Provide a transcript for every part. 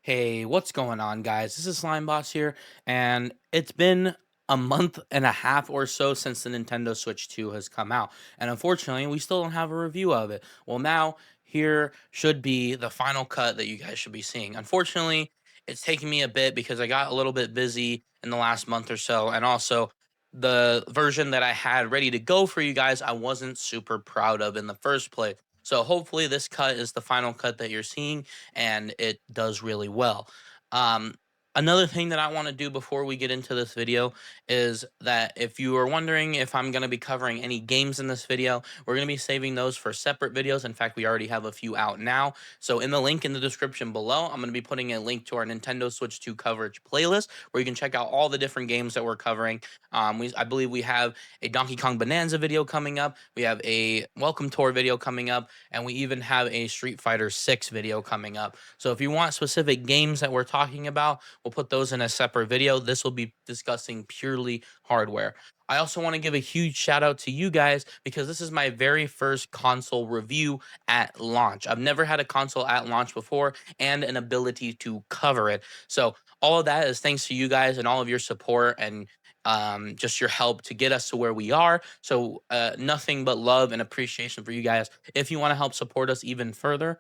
Hey, what's going on, guys? This is Slime Boss here, and it's been a month and a half or so since the Nintendo Switch 2 has come out, and unfortunately, we still don't have a review of it. Well, now here should be the final cut that you guys should be seeing. Unfortunately, it's taking me a bit because I got a little bit busy in the last month or so, and also the version that I had ready to go for you guys, I wasn't super proud of in the first place. So hopefully this cut is the final cut that you're seeing and it does really well. Um, Another thing that I want to do before we get into this video is that if you are wondering if I'm going to be covering any games in this video, we're going to be saving those for separate videos. In fact, we already have a few out now. So in the link in the description below, I'm going to be putting a link to our Nintendo Switch 2 coverage playlist where you can check out all the different games that we're covering. I believe we have a Donkey Kong Bonanza video coming up. We have a Welcome Tour video coming up, and we even have a Street Fighter 6 video coming up. So if you want specific games that we're talking about, we'll put those in a separate video. This will be discussing purely hardware. I also want to give a huge shout out to you guys because this is my very first console review at launch. I've never had a console at launch before and an ability to cover it. So all of that is thanks to you guys and all of your support and just your help to get us to where we are. So nothing but love and appreciation for you guys. If you want to help support us even further,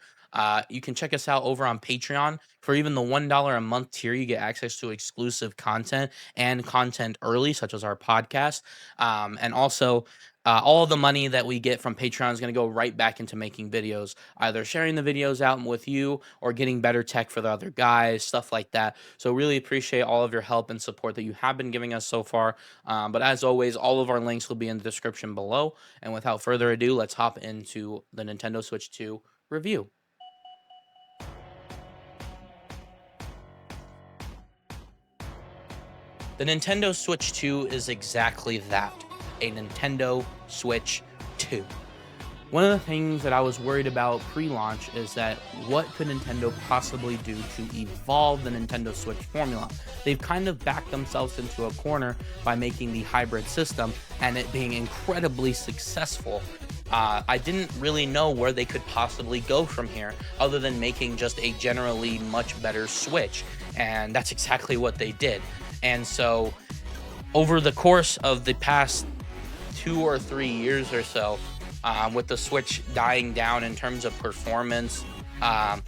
you can check us out over on Patreon. For even the $1 a month tier, you get access to exclusive content and content early, such as our podcast. And also, all the money that we get from Patreon is going to go right back into making videos, either sharing the videos out with you or getting better tech for the other guys, stuff like that. So, really appreciate all of your help and support that you have been giving us so far. But as always, all of our links will be in the description below. And without further ado, let's hop into the Nintendo Switch 2 review. The Nintendo Switch 2 is exactly that, a Nintendo Switch 2. One of the things that I was worried about pre-launch is that what could Nintendo possibly do to evolve the Nintendo Switch formula? They've kind of backed themselves into a corner by making the hybrid system and it being incredibly successful. I didn't really know where they could possibly go from here other than making just a generally much better Switch. And that's exactly what they did. And so over the course of the past 2 or 3 years or so, with the Switch dying down in terms of performance, um,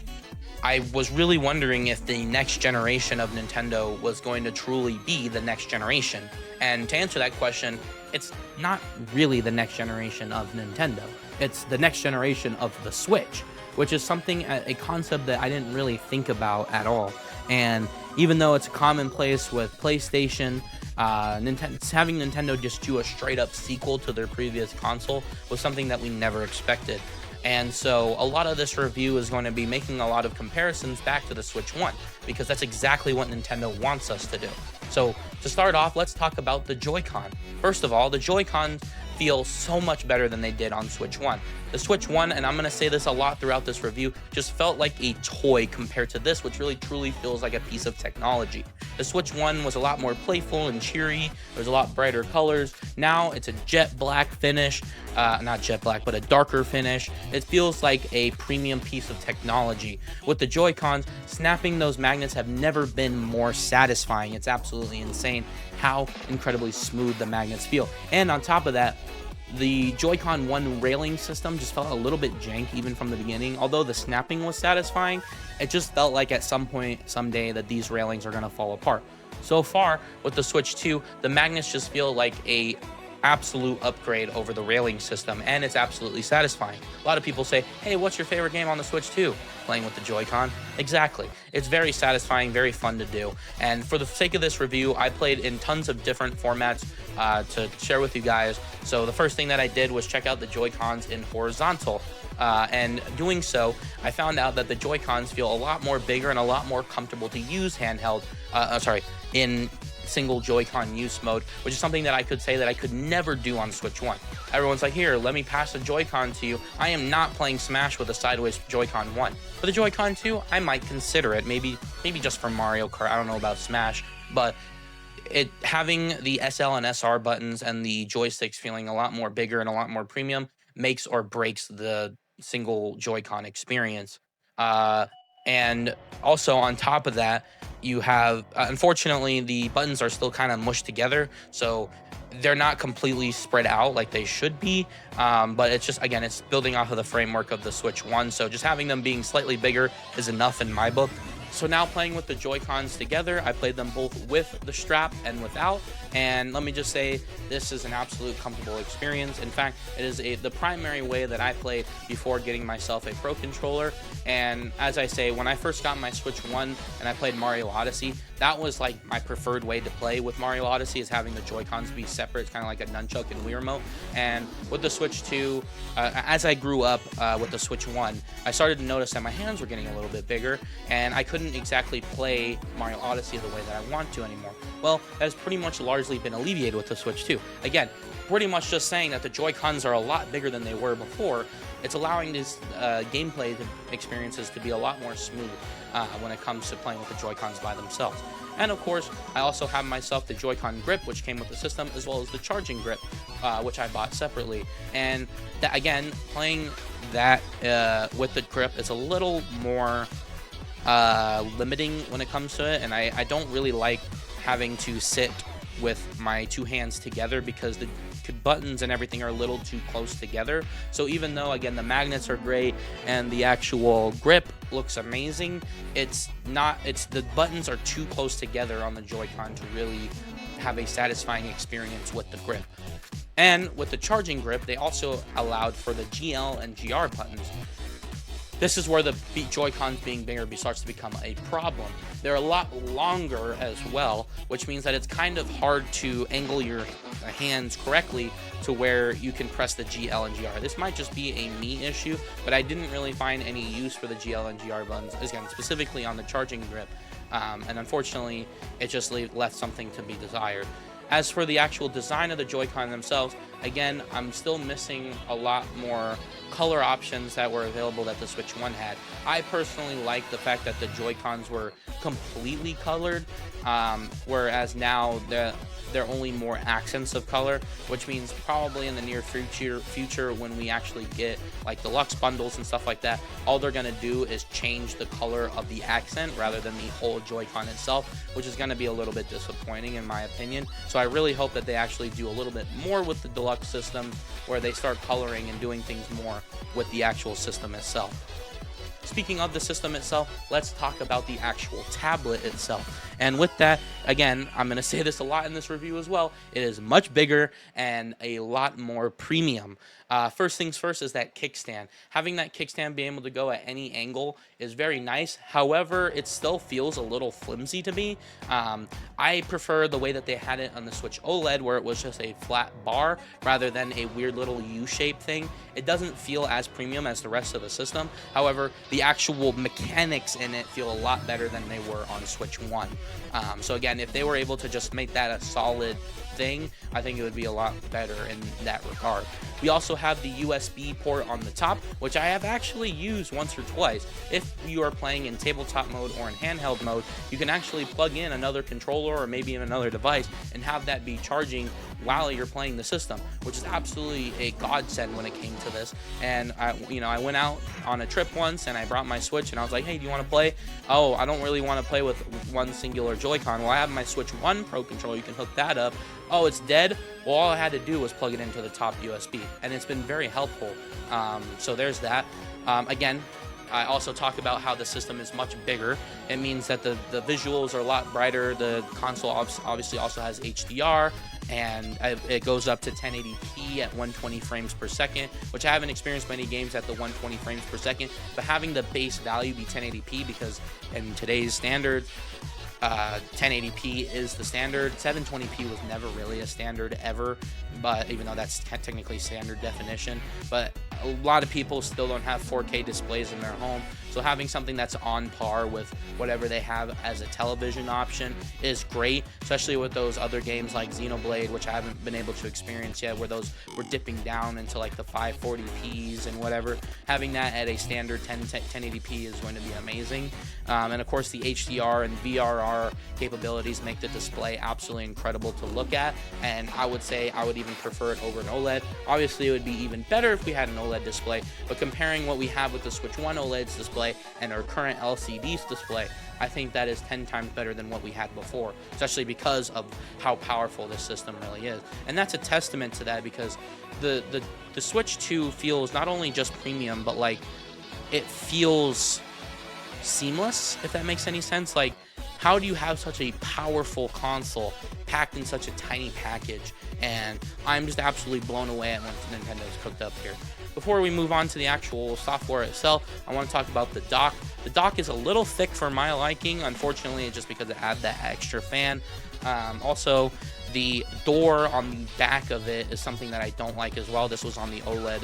I was really wondering if the next generation of Nintendo was going to truly be the next generation. And to answer that question, it's not really the next generation of Nintendo. It's the next generation of the Switch, which is something, a concept that I didn't really think about at all. And even though it's commonplace with PlayStation, having Nintendo just do a straight up sequel to their previous console was something that we never expected. And so a lot of this review is going to be making a lot of comparisons back to the Switch 1 because that's exactly what Nintendo wants us to do. So to start off, let's talk about the Joy-Con. First of all, the Joy-Cons feel so much better than they did on Switch 1. The Switch 1, and I'm going to say this a lot throughout this review, just felt like a toy compared to this, which really truly feels like a piece of technology. The Switch 1 was a lot more playful and cheery. There's a lot brighter colors. Now it's a jet black finish. Not jet black, but a darker finish. It feels like a premium piece of technology. With the Joy-Cons, snapping those magnets have never been more satisfying. It's absolutely insane how incredibly smooth the magnets feel. And on top of that, the Joy-Con 1 railing system just felt a little bit jank even from the beginning. Although the snapping was satisfying, it just felt like at some point, someday, that these railings are going to fall apart. So far, with the Switch 2, the magnets just feel like a absolute upgrade over the railing system, and it's absolutely satisfying. A lot of people say, hey, what's your favorite game on the Switch 2? Playing with the Joy-Con. Exactly. It's very satisfying, very fun to do. And for the sake of this review, I played in tons of different formats to share with you guys. So the first thing that I did was check out the Joy-Cons in horizontal. And doing so, I found out that the Joy-Cons feel a lot more bigger and a lot more comfortable to use handheld, in single Joy-Con use mode, which is something that I could say that I could never do on Switch 1. Everyone's like, here, let me pass the Joy-Con to you. I am not playing Smash with a sideways Joy-Con 1. For the Joy-Con 2, I might consider it, maybe just for Mario Kart. I don't know about Smash, but it having the SL and SR buttons and the joysticks feeling a lot more bigger and a lot more premium makes or breaks the single Joy-Con experience. Uh, And also on top of that, you have unfortunately the buttons are still kind of mushed together, so they're not completely spread out like they should be. But it's just, again, it's building off of the framework of the Switch One, so just having them being slightly bigger is enough in my book. So now playing with the Joy-Cons together, I played them both with the strap and without, and let me just say, this is an absolute comfortable experience. In fact, it is the primary way that I played before getting myself a Pro Controller. And as I say, when I first got my Switch 1 and I played Mario Odyssey, that was like my preferred way to play with Mario Odyssey, is having the Joy-Cons be separate. It's kind of like a nunchuck and Wii Remote. And with the Switch 2, as I grew up with the Switch 1, I started to notice that my hands were getting a little bit bigger, and I couldn't exactly play Mario Odyssey the way that I want to anymore. Well, that has pretty much largely been alleviated with the Switch 2. Again, pretty much just saying that the Joy-Cons are a lot bigger than they were before. It's allowing these gameplay experiences to be a lot more smooth when it comes to playing with the Joy-Cons by themselves. And of course, I also have myself the Joy-Con grip, which came with the system, as well as the charging grip, which I bought separately. And that, again, playing that with the grip is a little more limiting when it comes to it, and I don't really like having to sit with my two hands together because the buttons and everything are a little too close together. So even though, again, the magnets are great and the actual grip looks amazing, the buttons are too close together on the Joy-Con to really have a satisfying experience with the grip. And with the charging grip, they also allowed for the GL and GR buttons. This is where the Joy-Cons being bigger starts to become a problem. They're a lot longer as well, which means that it's kind of hard to angle your hands correctly to where you can press the GL and GR. This might just be a me issue, but I didn't really find any use for the GL and GR buttons, again, specifically on the charging grip. And unfortunately, it just left something to be desired. As for the actual design of the Joy-Con themselves, again, I'm still missing a lot more color options that were available that the Switch 1 had. I personally like the fact that the Joy-Cons were completely colored, whereas now they're only more accents of color, which means probably in the near future when we actually get like deluxe bundles and stuff like that, all they're going to do is change the color of the accent rather than the whole Joy-Con itself, which is going to be a little bit disappointing in my opinion. So I really hope that they actually do a little bit more with the deluxe system, where they start coloring and doing things more with the actual system itself. Speaking of the system itself, let's talk about the actual tablet itself. And with that, again, I'm going to say this a lot in this review as well, it is much bigger and a lot more premium. First things first is that kickstand. Having that kickstand be able to go at any angle is very nice. However, it still feels a little flimsy to me. I prefer the way that they had it on the Switch OLED, where it was just a flat bar rather than a weird little U-shaped thing. It doesn't feel as premium as the rest of the system. However, the actual mechanics in it feel a lot better than they were on Switch 1. So again, if they were able to just make that a solid thing, I think it would be a lot better in that regard. We also have the USB port on the top, which I have actually used once or twice. If you are playing in tabletop mode or in handheld mode, you can actually plug in another controller or maybe another device and have that be charging while you're playing the system, which is absolutely a godsend when it came to this. And I went out on a trip once and I brought my Switch and I was like, hey, do you want to play? Oh, I don't really want to play with one singular Joy-Con. Well, I have my Switch 1 Pro Controller, you can hook that up. Oh, it's dead? Well, all I had to do was plug it into the top USB, and it's been very helpful. So there's that. Again, I also talk about how the system is much bigger. It means that the visuals are a lot brighter. The console obviously also has HDR, and it goes up to 1080p at 120 frames per second, which I haven't experienced many games at the 120 frames per second, but having the base value be 1080p, because in today's standard, 1080p is the standard. 720p was never really a standard ever, but even though that's technically standard definition, but a lot of people still don't have 4K displays in their home, so having something that's on par with whatever they have as a television option is great, especially with those other games like Xenoblade, which I haven't been able to experience yet, where those were dipping down into like the 540p's and whatever. Having that at a standard 1080p is going to be amazing. And of course the HDR and VRR capabilities make the display absolutely incredible to look at, and I would say I would even prefer it over an OLED. Obviously it would be even better if we had an OLED OLED display, but comparing what we have with the Switch 1 OLED's display and our current LCD's display, I think that is 10 times better than what we had before, especially because of how powerful this system really is. And that's a testament to that, because the Switch 2 feels not only just premium, but like it feels seamless, if that makes any sense. Like, how do you have such a powerful console packed in such a tiny package? And I'm just absolutely blown away at what Nintendo's cooked up here. Before we move on to the actual software itself, I want to talk about the dock. The dock is a little thick for my liking, unfortunately, just because it had that extra fan. Also, the door on the back of it is something that I don't like as well. This was on the OLED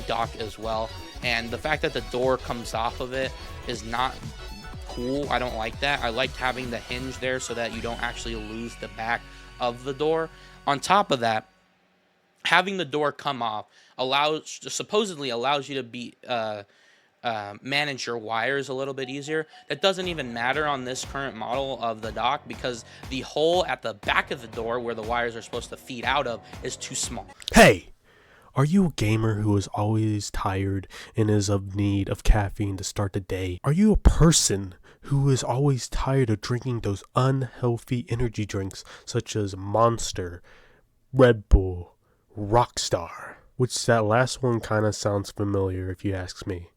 dock as well. And the fact that the door comes off of it is not cool. I don't like that. I liked having the hinge there so that you don't actually lose the back of the door. On top of that, having the door come off supposedly allows you to be manage your wires a little bit easier. That doesn't even matter on this current model of the dock, because the hole at the back of the door where the wires are supposed to feed out of is too small. Hey! Are you a gamer who is always tired and is of need of caffeine to start the day? Are you a person who is always tired of drinking those unhealthy energy drinks such as Monster, Red Bull, Rockstar? Which that last one kind of sounds familiar if you ask me.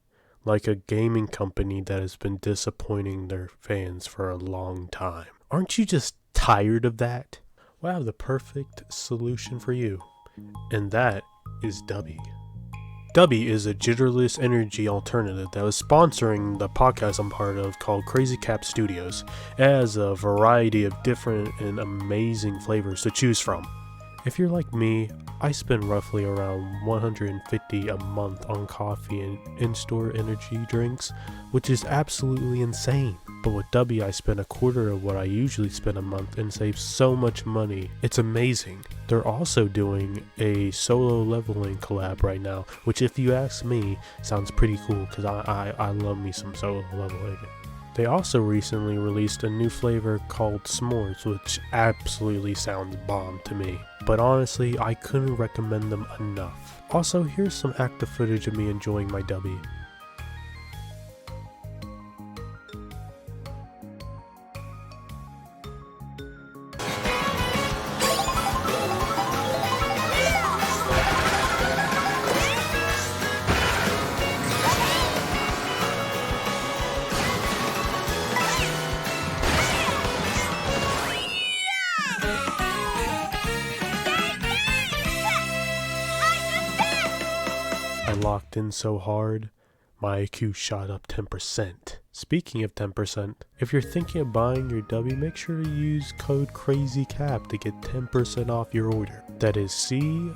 Like a gaming company that has been disappointing their fans for a long time. Aren't you just tired of that? Well, I have the perfect solution for you. And that is Dubby. Dubby is a jitterless energy alternative that was sponsoring the podcast I'm part of called Crazy Cap Studios. It has a variety of different and amazing flavors to choose from. If you're like me, I spend roughly around $150 a month on coffee and in-store energy drinks, which is absolutely insane. But with Dubby, I spend a quarter of what I usually spend a month and save so much money. It's amazing. They're also doing a solo leveling collab right now, which, if you ask me, sounds pretty cool because I love me some solo leveling. They also recently released a new flavor called S'mores, which absolutely sounds bomb to me. But honestly, I couldn't recommend them enough. Also, here's some active footage of me enjoying my Dubby. I locked in so hard, my IQ shot up 10%. Speaking of 10%, if you're thinking of buying your Dubby, make sure to use code CrazyCap to get 10% off your order. That is CRAZY,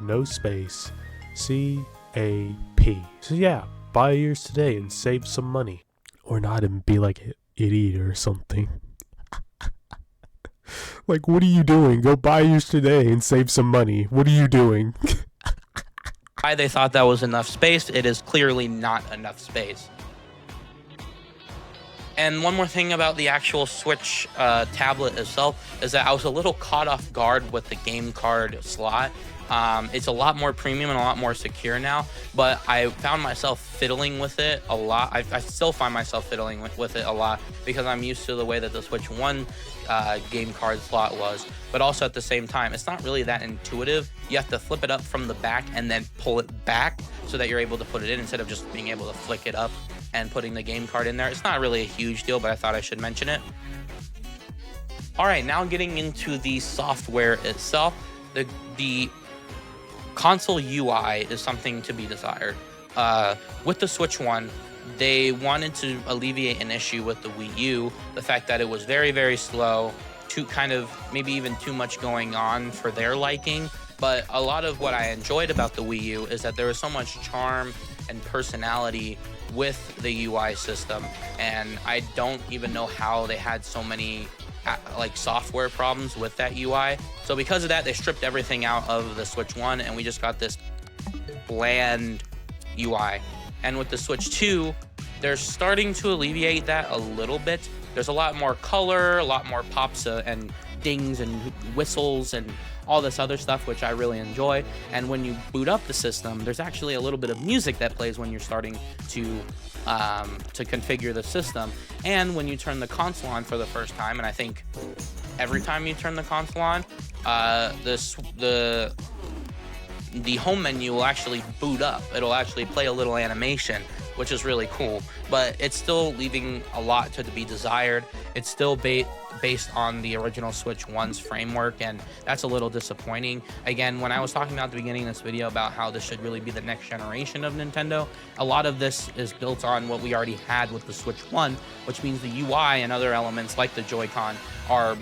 no space, CAP. So yeah, buy yours today and save some money. Or not and be like an idiot or something. Like, what are you doing? Go buy yours today and save some money. What are you doing? Why they thought that was enough space, it is clearly not enough space. And one more thing about the actual Switch tablet itself is that I was a little caught off guard with the game card slot. It's a lot more premium and a lot more secure now, but I found myself fiddling with it a lot. I still find myself fiddling with it a lot because I'm used to the way that the Switch 1 game card slot was, but also at the same time, it's not really that intuitive. You have to flip it up from the back and then pull it back so that you're able to put it in instead of just being able to flick it up and putting the game card in there. It's not really a huge deal, but I thought I should mention it. All right, now getting into the software itself, the console UI is something to be desired. With the Switch 1, they wanted to alleviate an issue with the Wii U, the fact that it was very, very slow, maybe even too much going on for their liking. But a lot of what I enjoyed about the Wii U is that there was so much charm and personality with the UI system, and I don't even know how they had so many software problems with that UI. So because of that, they stripped everything out of the Switch 1 and we just got this bland UI. And with the Switch 2, they're starting to alleviate that a little bit. There's a lot more color, a lot more pops and dings and whistles and all this other stuff, which I really enjoy. And when you boot up the system, there's actually a little bit of music that plays when you're starting to configure the system. And when you turn the console on for the first time, and I think every time you turn the console on, the home menu will actually boot up. It'll actually play a little animation, which is really cool, but it's still leaving a lot to be desired. It's still based on the original Switch 1's framework, and that's a little disappointing. Again, when I was talking about at the beginning of this video about how this should really be the next generation of Nintendo, a lot of this is built on what we already had with the Switch 1, which means the UI and other elements like the Joy-Con are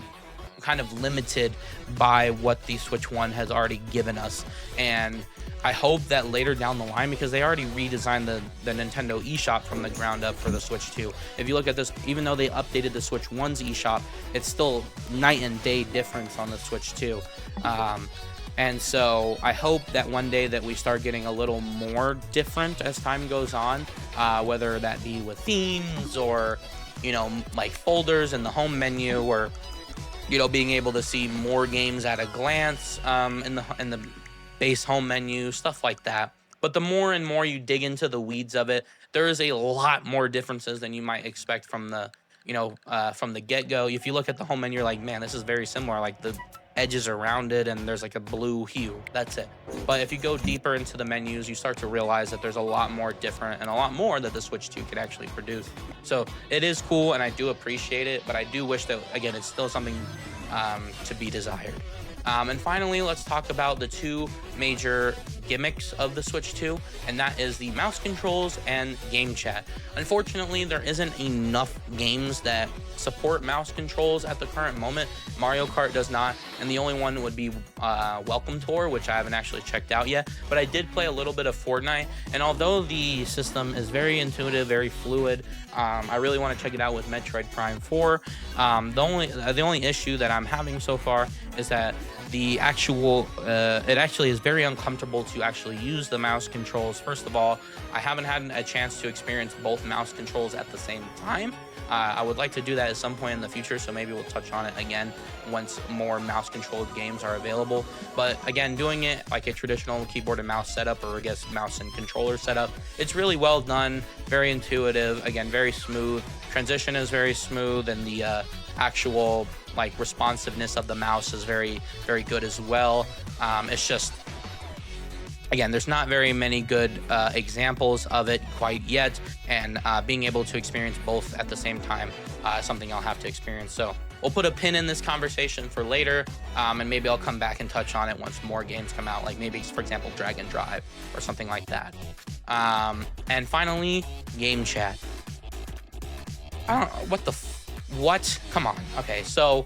kind of limited by what the Switch 1 has already given us. And I hope that later down the line, because they already redesigned the Nintendo eShop from the ground up for the Switch 2. If you look at this, even though they updated the Switch 1's eShop, it's still night and day difference on the Switch 2. And so I hope that one day that we start getting a little more different as time goes on, whether that be with themes or, like folders in the home menu, or being able to see more games at a glance in the base home menu, stuff like that. But the more and more you dig into the weeds of it, there is a lot more differences than you might expect from the get-go. If you look at the home menu, you're like, man, this is very similar. Like the edges are rounded and there's like a blue hue. That's it. But if you go deeper into the menus, you start to realize that there's a lot more different and a lot more that the Switch 2 can actually produce. So it is cool, and I do appreciate it, but I do wish that, again, it's still something to be desired. And finally, let's talk about the two major gimmicks of the Switch 2, and that is the mouse controls and game chat. Unfortunately, there isn't enough games that support mouse controls at the current moment. Mario Kart does not, and the only one would be Welcome Tour, which I haven't actually checked out yet, but I did play a little bit of Fortnite, and although the system is very intuitive, very fluid, I really want to check it out with Metroid Prime 4. The only issue that I'm having so far is that it actually is very uncomfortable to actually use the mouse controls. First of all, I haven't had a chance to experience both mouse controls at the same time. I would like to do that at some point in the future, so maybe we'll touch on it again once more mouse controlled games are available. But again, doing it like a traditional keyboard and mouse setup, or I guess mouse and controller setup, it's really well done, very intuitive, again, very smooth. Transition is very smooth, and the actual responsiveness of the mouse is very, very good as well. It's just, again, there's not very many good examples of it quite yet, and being able to experience both at the same time is something I'll have to experience. So we'll put a pin in this conversation for later, and maybe I'll come back and touch on it once more games come out, like maybe, for example, Dragon Drive or something like that. And finally, game chat. I don't know, what? Come on. Okay, so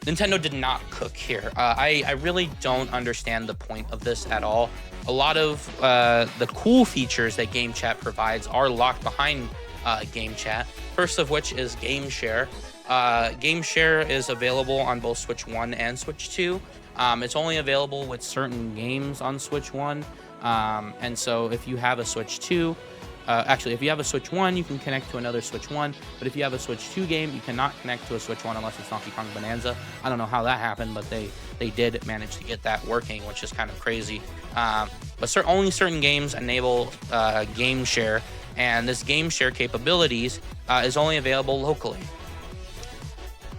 Nintendo did not cook here. I really don't understand the point of this at all. A lot of the cool features that Game Chat provides are locked behind Game Chat. First of which is Game Share. Game Share is available on both Switch 1 and Switch 2. It's only available with certain games on Switch 1. And so if you have a Switch 2, if you have a Switch 1, you can connect to another Switch 1, but if you have a Switch 2 game, you cannot connect to a Switch 1 unless it's Donkey Kong Bonanza. I don't know how that happened, but they did manage to get that working, which is kind of crazy. But only certain games enable Game Share, and this Game Share capabilities is only available locally,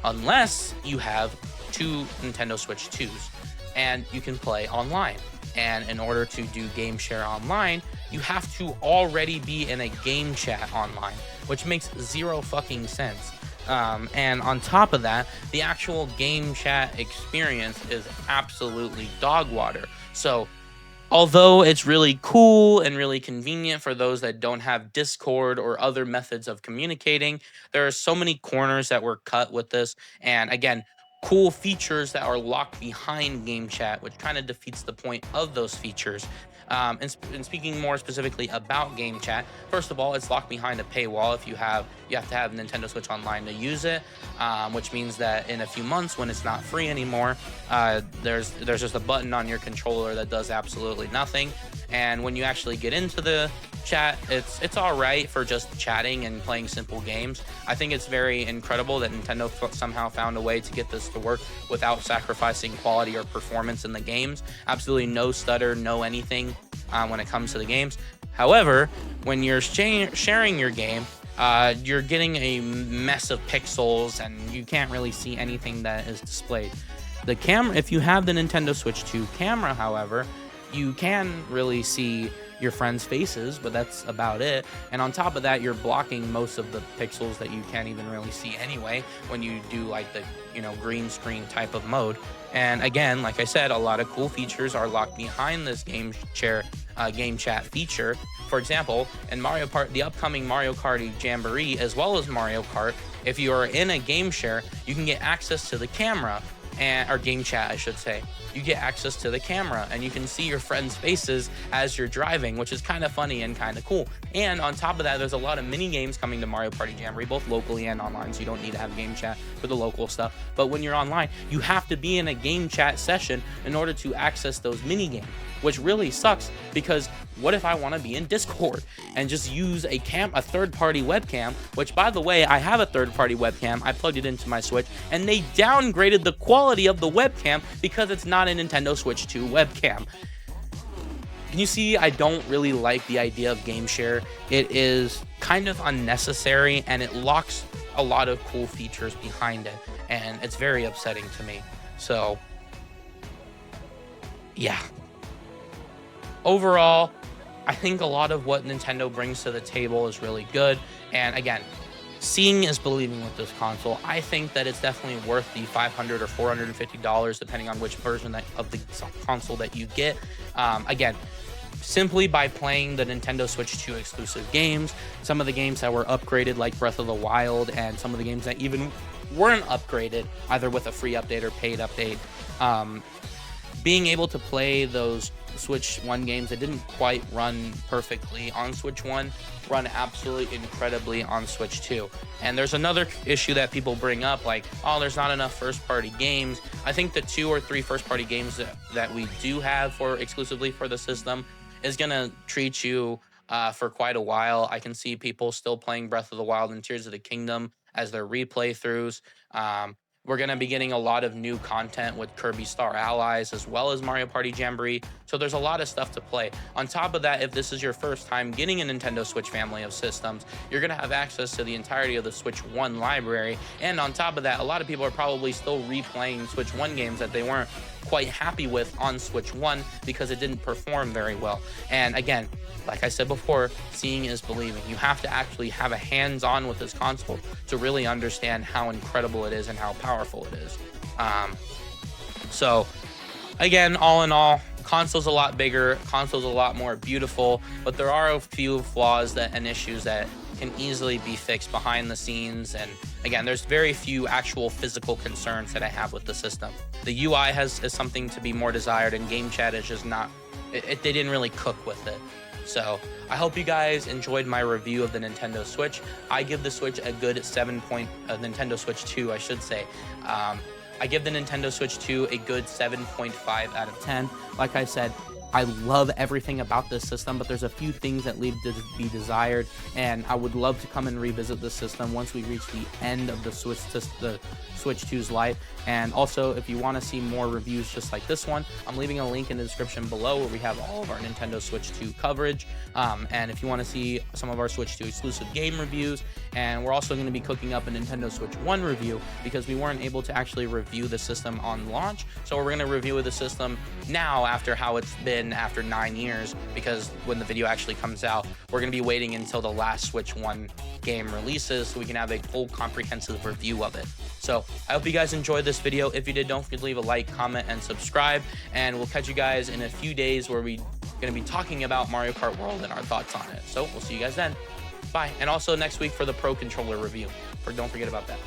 unless you have two Nintendo Switch 2s, and you can play online. And in order to do Game Share online, you have to already be in a game chat online, which makes zero fucking sense. And on top of that, the actual game chat experience is absolutely dog water. So although it's really cool and really convenient for those that don't have Discord or other methods of communicating, there are so many corners that were cut with this. And again, cool features that are locked behind game chat, which kind of defeats the point of those features. And speaking more specifically about game chat, first of all, it's locked behind a paywall. You have to have Nintendo Switch Online to use it, which means that in a few months, when it's not free anymore, there's just a button on your controller that does absolutely nothing. And when you actually get into the chat, it's all right for just chatting and playing simple games. I think it's very incredible that Nintendo somehow found a way to get this to work without sacrificing quality or performance in the games. Absolutely no stutter, no anything when it comes to the games. However, when you're sharing your game, you're getting a mess of pixels and you can't really see anything that is displayed. The camera, if you have the Nintendo Switch 2 camera, however, you can really see your friends' faces, but that's about it. And on top of that, you're blocking most of the pixels that you can't even really see anyway when you do like the, green screen type of mode. And again, like I said, a lot of cool features are locked behind this game chat feature. For example, in the upcoming Mario Kart Jamboree, as well as Mario Kart, if you are in a game share, you can get access to the camera, or game chat, I should say. You get access to the camera and you can see your friends' faces as you're driving, which is kind of funny and kind of cool. And on top of that, there's a lot of mini games coming to Mario Party Jamboree, both locally and online, so you don't need to have game chat for the local stuff. But when you're online, you have to be in a game chat session in order to access those mini games, which really sucks, because what if I want to be in Discord and just use a third-party webcam, which, by the way, I have a third-party webcam. I plugged it into my Switch, and they downgraded the quality of the webcam because it's not a Nintendo Switch 2 webcam. Can you see I don't really like the idea of game share? It is kind of unnecessary, and it locks a lot of cool features behind it, and it's very upsetting to me. So, yeah. Overall, I think a lot of what Nintendo brings to the table is really good. And again, seeing is believing with this console. I think that it's definitely worth the $500 or $450, depending on which version of the console that you get. Again, simply by playing the Nintendo Switch 2 exclusive games, some of the games that were upgraded like Breath of the Wild, and some of the games that even weren't upgraded, either with a free update or paid update. Being able to play those Switch 1 games that didn't quite run perfectly on Switch 1 run absolutely incredibly on Switch 2. And there's another issue that people bring up, like, oh, there's not enough first-party games. I think the 2 or 3 first-party games that we do have exclusively for the system is going to treat you for quite a while. I can see people still playing Breath of the Wild and Tears of the Kingdom as their replay throughs. We're going to be getting a lot of new content with Kirby Star Allies, as well as Mario Party Jamboree. So there's a lot of stuff to play. On top of that, if this is your first time getting a Nintendo Switch family of systems, you're going to have access to the entirety of the Switch 1 library. And on top of that, a lot of people are probably still replaying Switch 1 games that they weren't quite happy with on Switch 1 because it didn't perform very well. And again, like I said before, seeing is believing. You have to actually have a hands-on with this console to really understand how incredible it is and how powerful it is. So again, all in all, console's a lot bigger, console's a lot more beautiful, but there are a few flaws and issues that can easily be fixed behind the scenes. And again, there's very few actual physical concerns that I have with the system. The UI is something to be more desired, and game chat is just not, they didn't really cook with it. So I hope you guys enjoyed my review of the Nintendo Switch. I give the Switch a good Nintendo Switch 2, I should say. I give the Nintendo Switch 2 a good 7.5 out of 10. Like I said, I love everything about this system, but there's a few things that leave to be desired, and I would love to come and revisit the system once we reach the end of the Switch 2's life. And also, if you want to see more reviews just like this one, I'm leaving a link in the description below where we have all of our Nintendo Switch 2 coverage. And if you want to see some of our Switch 2 exclusive game reviews, and we're also going to be cooking up a Nintendo Switch 1 review because we weren't able to actually review the system on launch. So we're going to review the system now after how it's been after 9 years, because when the video actually comes out, we're going to be waiting until the last Switch 1 game releases so we can have a full comprehensive review of it. So I hope you guys enjoyed this video. If you did, don't forget to leave a like, comment, and subscribe, and we'll catch you guys in a few days where we're going to be talking about Mario Kart World and our thoughts on it. So we'll see you guys then. Bye. And also next week for the Pro Controller review. Don't forget about that.